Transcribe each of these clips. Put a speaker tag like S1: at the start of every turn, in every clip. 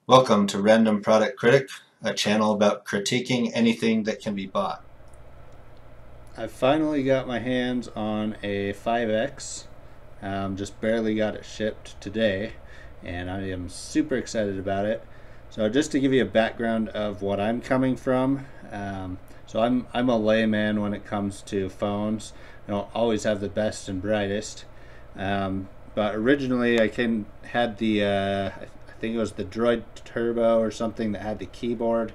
S1: Welcome to Random Product Critic, a channel about critiquing anything that can be bought.
S2: I finally got my hands on a 5X. Just barely got it shipped today, and I am super excited about it. So just to give you a background of what I'm coming from, I'm a layman when it comes to phones. I don't always have the best and brightest, but originally had the I think it was the Droid Turbo or something that had the keyboard.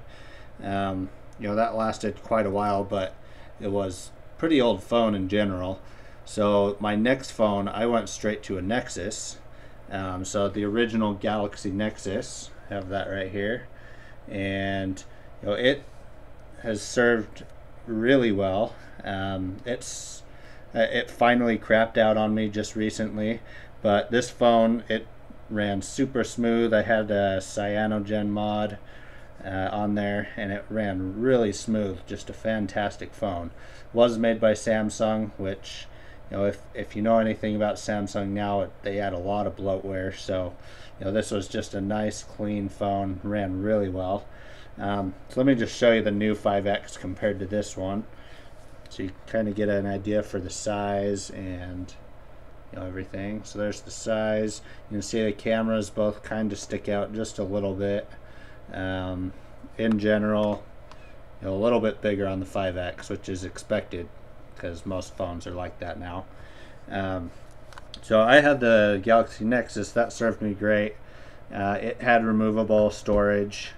S2: That lasted quite a while, but it was pretty old phone in general. So my next phone, I went straight to a Nexus. So the original Galaxy Nexus, I have that right here, and it has served really well. It finally crapped out on me just recently, but this phone, it ran super smooth. I had a cyanogen mod on there, and it ran really smooth. Just a fantastic phone. Was made by Samsung, which, if you know anything about Samsung now, they add a lot of bloatware. So this was just a nice clean phone, ran really well. So let me just show you the new 5X compared to this one, so you kind of get an idea for the size and everything. So there's the size. You can see the cameras both kind of stick out just a little bit. In general, a little bit bigger on the 5X, which is expected because most phones are like that now. So I had the Galaxy Nexus. That served me great. It had removable storage,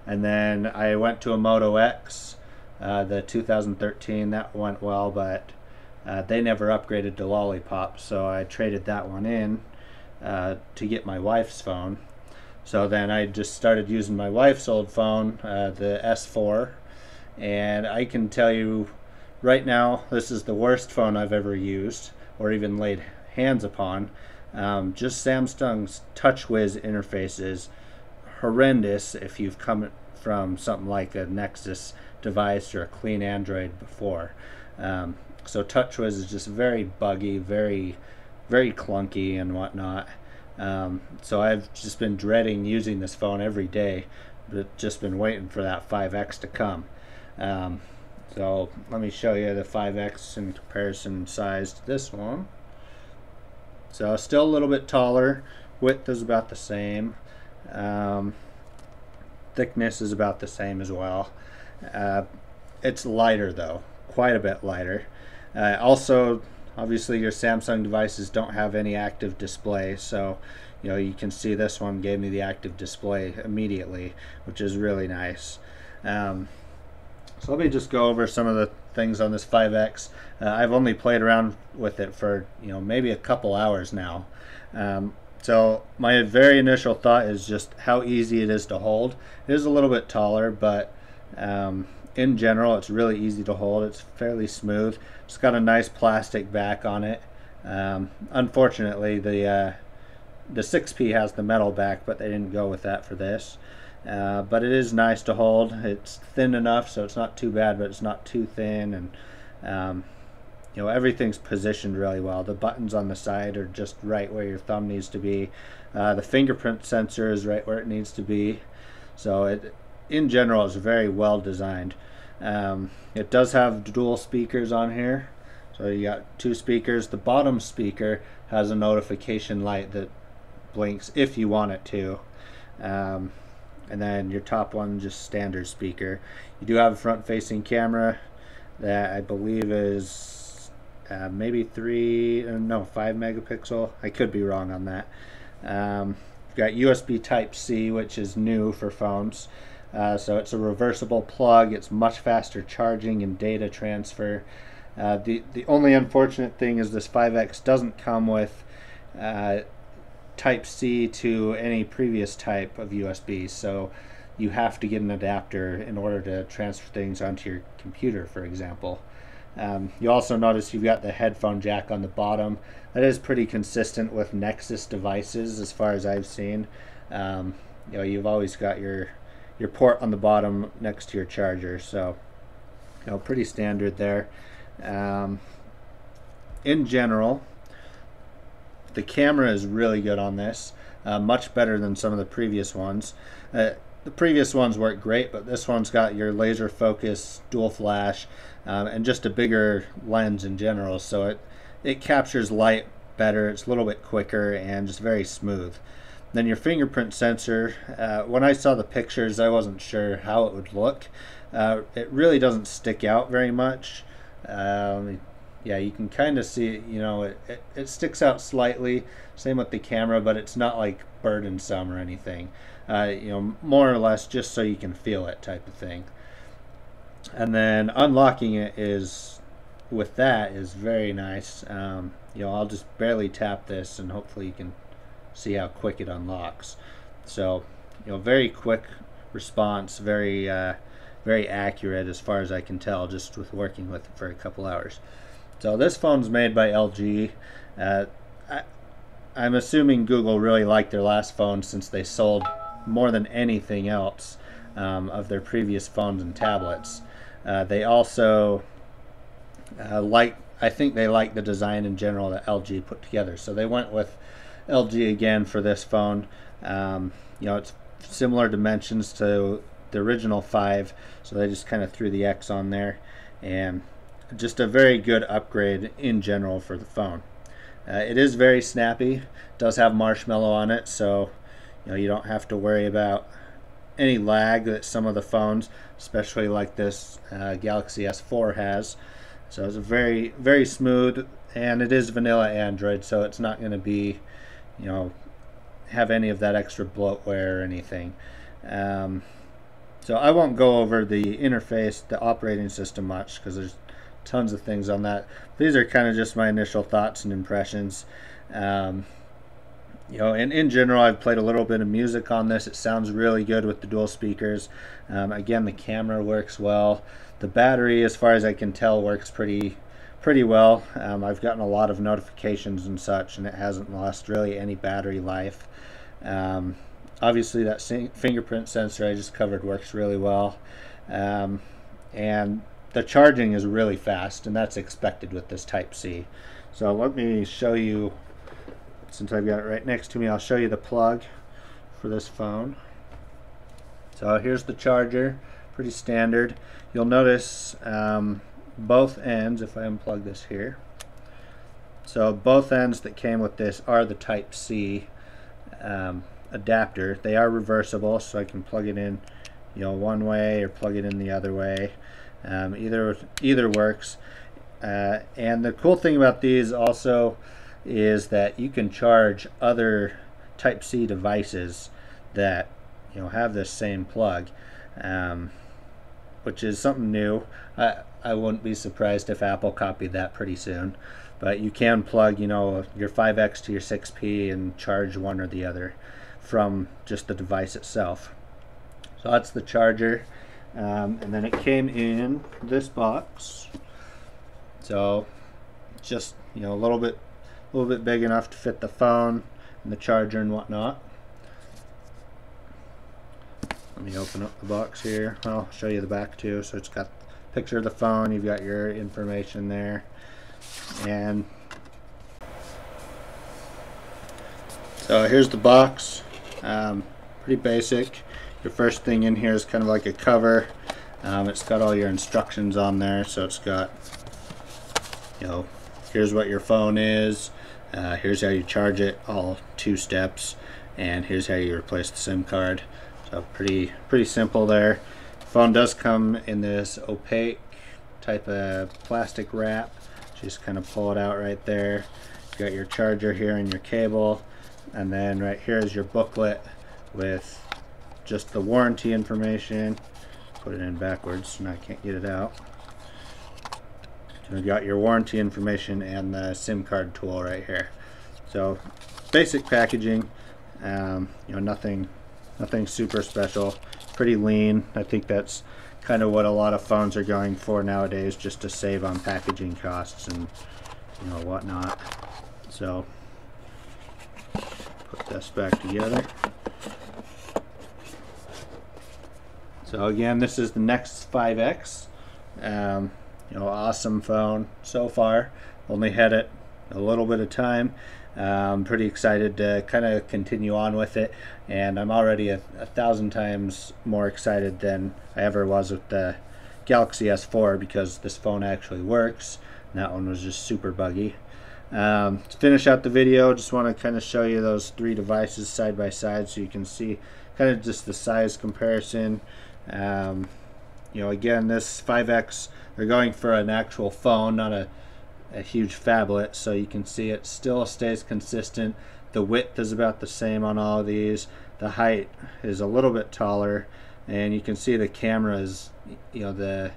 S2: and then I went to a Moto X, the 2013. That went well, but they never upgraded to Lollipop, so I traded that one in to get my wife's phone. So then I just started using my wife's old phone, the S4, and I can tell you right now, this is the worst phone I've ever used or even laid hands upon. Just Samsung's TouchWiz interface is horrendous if you've come from something like a Nexus device or a clean Android before. So TouchWiz is just very buggy, very, very clunky and whatnot. So I've just been dreading using this phone every day, but just been waiting for that 5X to come. So let me show you the 5X in comparison size to this one. So still a little bit taller. Width is about the same. Thickness is about the same as well. It's lighter though, quite a bit lighter. Also, obviously your Samsung devices don't have any active display, so you can see this one gave me the active display immediately, which is really nice. So let me just go over some of the things on this 5X. I've only played around with it for maybe a couple hours now. So my very initial thought is just how easy it is to hold. It is a little bit taller, but in general it's really easy to hold. It's fairly smooth. It's got a nice plastic back on it. Unfortunately the 6P has the metal back, but they didn't go with that for this. But it is nice to hold. It's thin enough so it's not too bad, but it's not too thin, and everything's positioned really well. The buttons on the side are just right where your thumb needs to be. The fingerprint sensor is right where it needs to be. So it, in general, is very well designed. It does have dual speakers on here. So you got two speakers. The bottom speaker has a notification light that blinks if you want it to. And then your top one, just standard speaker. You do have a front-facing camera that I believe is maybe 5 megapixel. I could be wrong on that. You've got USB Type-C, which is new for phones. So it's a reversible plug. It's much faster charging and data transfer. The only unfortunate thing is this 5X doesn't come with Type-C to any previous type of USB, so you have to get an adapter in order to transfer things onto your computer, for example. You also notice you've got the headphone jack on the bottom. That is pretty consistent with Nexus devices as far as I've seen. You've always got your port on the bottom next to your charger, so pretty standard there. In general, the camera is really good on this. much better than some of the previous ones. The previous ones work great, but this one's got your laser focus, dual flash, and just a bigger lens in general, so it captures light better. It's a little bit quicker and just very smooth. Then your fingerprint sensor, when I saw the pictures, I wasn't sure how it would look. It really doesn't stick out very much. Yeah, you can kind of see it, you know, it sticks out slightly. Same with the camera, but it's not like burdensome or anything. You know, more or less just so you can feel it type of thing. And then unlocking it with that is very nice. You know, I'll just barely tap this and hopefully you can see how quick it unlocks. So, you know, very quick response, very accurate as far as I can tell, just with working with it for a couple hours. So this phone's made by LG. I'm assuming Google really liked their last phone, since they sold more than anything else of their previous phones and tablets. They also I think they like the design in general that LG put together, so they went with LG again for this phone. You know, it's similar dimensions to the original 5, so they just kind of threw the X on there, and just a very good upgrade in general for the phone. It is very snappy, does have marshmallow on it, so you know, you don't have to worry about any lag that some of the phones, especially like this Galaxy S4 has. So it's a very, very smooth, and it is vanilla Android, so it's not going to be, you know, have any of that extra bloatware or anything. So I won't go over the interface, the operating system much, because there's tons of things on that. These are kind of just my initial thoughts and impressions. You know, and in general, I've played a little bit of music on this. It sounds really good with the dual speakers. Again, the camera works well. The battery, as far as I can tell, works pretty well. I've gotten a lot of notifications and such, and it hasn't lost really any battery life. Obviously, that fingerprint sensor I just covered works really well. And the charging is really fast, and that's expected with this Type-C. So let me show you, since I've got it right next to me, I'll show you the plug for this phone. So here's the charger, pretty standard. You'll notice both ends, if I unplug this here, so both ends that came with this are the Type-C adapter. They are reversible, so I can plug it in, you know, one way or plug it in the other way. Either works. And the cool thing about these also is that you can charge other Type-C devices that, you know, have this same plug, which is something new. I wouldn't be surprised if Apple copied that pretty soon. But you can plug, you know, your 5X to your 6P and charge one or the other from just the device itself. So that's the charger. And then it came in this box, so just, you know, a little bit big enough to fit the phone and the charger and whatnot. Let me open up the box here. I'll show you the back too. So it's got a picture of the phone, you've got your information there, and so here's the box. Pretty basic. Your first thing in here is kind of like a cover. It's got all your instructions on there, so it's got, you know, here's what your phone is, here's how you charge it, all 2 steps, and here's how you replace the SIM card. So pretty simple there. The phone does come in this opaque type of plastic wrap. Just kind of pull it out right there. You got your charger here and your cable, and then right here is your booklet with just the warranty information. Put it in backwards and I can't get it out. So you got your warranty information and the SIM card tool right here. So basic packaging, you know, nothing super special. Pretty lean. I think that's kind of what a lot of phones are going for nowadays, just to save on packaging costs and, you know, whatnot. So put this back together. So again, this is the Nexus 5X. You know, awesome phone so far. Only had it a little bit of time. I'm pretty excited to kind of continue on with it, and I'm already a 1,000 times more excited than I ever was with the Galaxy S4 because this phone actually works. And that one was just super buggy. To finish out the video, just want to kind of show you those three devices side by side so you can see kind of just the size comparison. You know, again, this 5X, they're going for an actual phone, not a huge phablet, so you can see it still stays consistent. The width is about the same on all of these. The height is a little bit taller, and you can see the camera is, you know,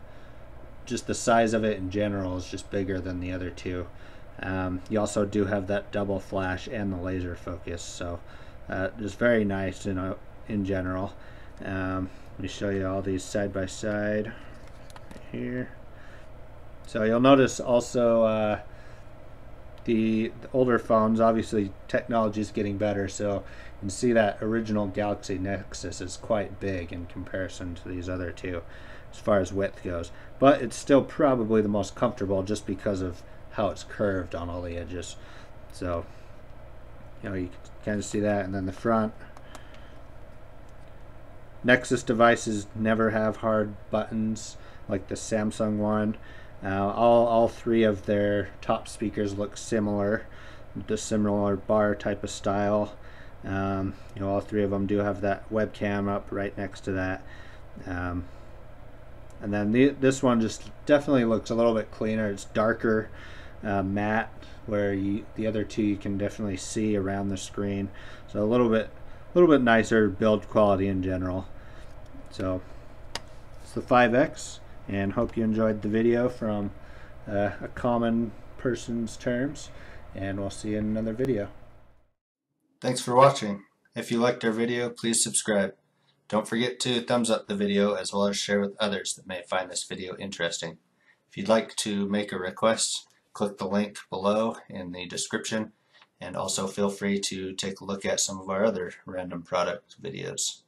S2: just the size of it in general is just bigger than the other two. You also do have that double flash and the laser focus, so just very nice in general. Let me show you all these side by side right here. So you'll notice also the older phones, obviously technology is getting better, so you can see that original Galaxy Nexus is quite big in comparison to these other two as far as width goes, but it's still probably the most comfortable just because of how it's curved on all the edges. So you know, you can kind of see that. And then the front, Nexus devices never have hard buttons like the Samsung one. All three of their top speakers look similar, the similar bar type of style. You know, all three of them do have that webcam up right next to that. And then this one just definitely looks a little bit cleaner. It's darker, matte, where the other two you can definitely see around the screen. So a little bit nicer build quality in general. So it's the 5X, and hope you enjoyed the video from a common person's terms, and we'll see you in another video.
S1: Thanks for watching. If you liked our video, please subscribe. Don't forget to thumbs up the video as well as share with others that may find this video interesting. If you'd like to make a request, click the link below in the description, and also feel free to take a look at some of our other random product videos.